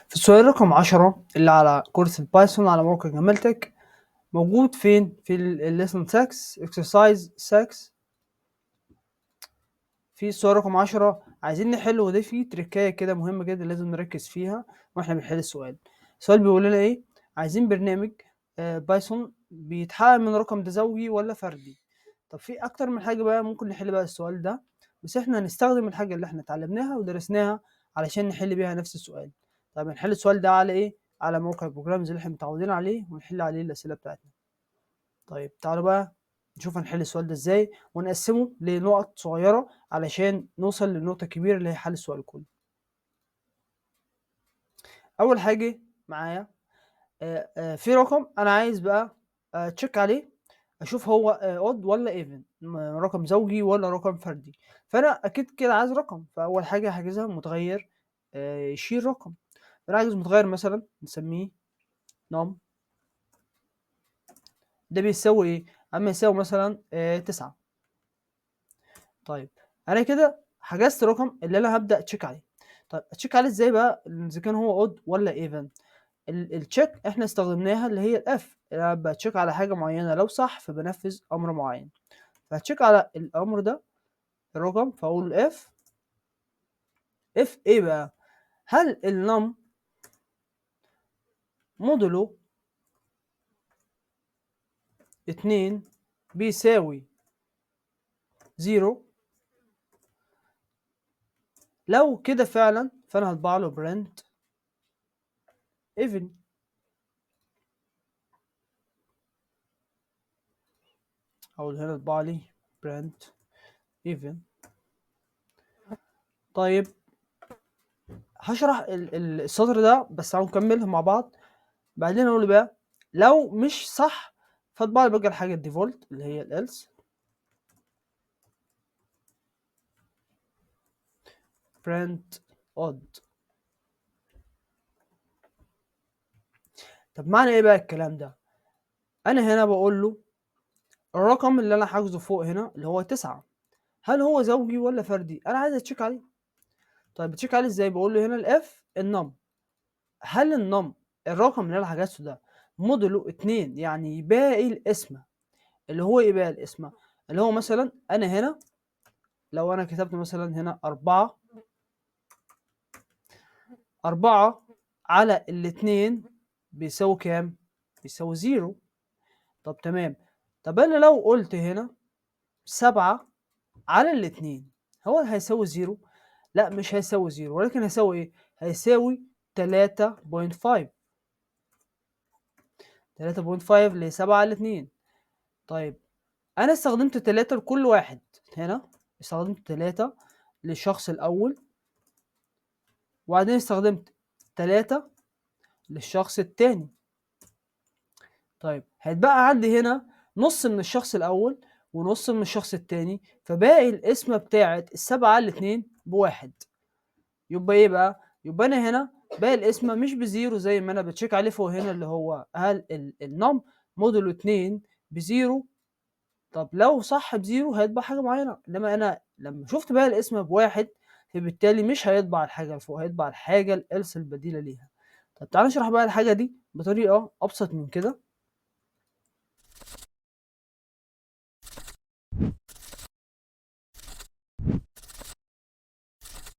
في السؤال رقم 10 اللي على كورس البايثون على موقع جمالتك، موجود فين؟ في lesson 6 exercise 6. في السؤال رقم 10 عايزين نحله، وده فيه تريكاية كده مهمة جدا لازم نركز فيها واحنا بنحل السؤال. السؤال بيقول لنا ايه؟ عايزين برنامج بايثون بيتحقق من رقم ده زوجي ولا فردي. طب في اكتر من حاجة بقى ممكن نحل بقى السؤال ده، بس احنا هنستخدم الحاجة اللي احنا اتعلمناها ودرسناها علشان نحل بيها نفس السؤال. طب هنحل السؤال ده على ايه؟ على موقع البروجرامز اللي احنا متعودين عليه ونحل عليه الأسئلة بتاعتنا. طيب تعالوا بقى نشوف هنحل السؤال ده ازاي، ونقسمه لنقط صغيرة علشان نوصل للنقطة الكبيرة اللي هي حل السؤال كله. أول حاجة معايا في رقم أنا عايز بقى تشيك عليه، أشوف هو odd ولا even، رقم زوجي ولا رقم فردي. فأنا أكيد كده عايز رقم، فأول حاجة هحجزها متغير يشيل رقم. فأنا عايز متغير مثلا نسميه num، ده بيساوي إيه؟ أما يساوي مثلا 9. طيب انا كده حجزت رقم اللي انا هبدا اتشيك عليه. طيب اتشيك عليه ازاي بقى اذا كان هو اود ولا ايفن؟ التشيك احنا استخدمناها اللي هي الاف، انا بتشيك على حاجه معينه، لو صح فبنفذ امر معين. فهتشيك على الامر ده الرقم، فاقول اف ايه بقى؟ هل النم موديله 2 بيساوي 0؟ لو كده فعلا فانا هطبع له برنت even. اقول هنا اطبع لي برنت even. طيب هشرح السطر ده بس هنكملهم مع بعض. بعدين اقول بقى لو مش صح فاطبع لي بقى الحاجه الديفولت اللي هي الelse print odd. طب معنى ايه بقى الكلام ده؟ انا هنا بقول له الرقم اللي انا حاجزه فوق هنا اللي هو 9، هل هو زوجي ولا فردي؟ انا عايز اتشيك عليه. طيب بتشيك عليه ازاي؟ بقول له هنا الاف النم، هل النم الرقم اللي انا حجزته ده موديله 2 يعني باقي القسمه، اللي هو ايه بقى القسمه؟ اللي هو مثلا انا هنا لو انا كتبت مثلا هنا 4 على الاتنين بيساوي كام؟ بيساوي 0. طب تمام. طب انا لو قلت هنا 7 على الاتنين، هو هيساوي 0؟ لا مش هيساوي 0، ولكن هيساوي ايه؟ هيساوي 3.5. 3.5 اللي هي 7 على الاتنين. طيب انا استخدمت 3 لكل واحد، هنا استخدمت 3 للشخص الاول، وبعدين استخدمت 3 للشخص التاني. طيب هيتبقى عندي هنا نص من الشخص الأول ونص من الشخص التاني، فباقي القسمة بتاعة 7 على 2 ب1. يبقى ايه بقى؟ يبقى انا هنا باقي القسمة مش بزيرو زي ما انا بتشيك عليه فوق هنا، اللي هو هل النم موديله 2 بزيرو. طب لو صح بزيرو هيطبع حاجة معينة، انما انا لما شفت باقي القسمة ب1 فبالتالي مش هيطبع الحاجة اللي فوق، هيطبع الحاجة الإلس البديلة ليها. طب تعالى نشرح بقى الحاجة دي بطريقة أبسط من كده.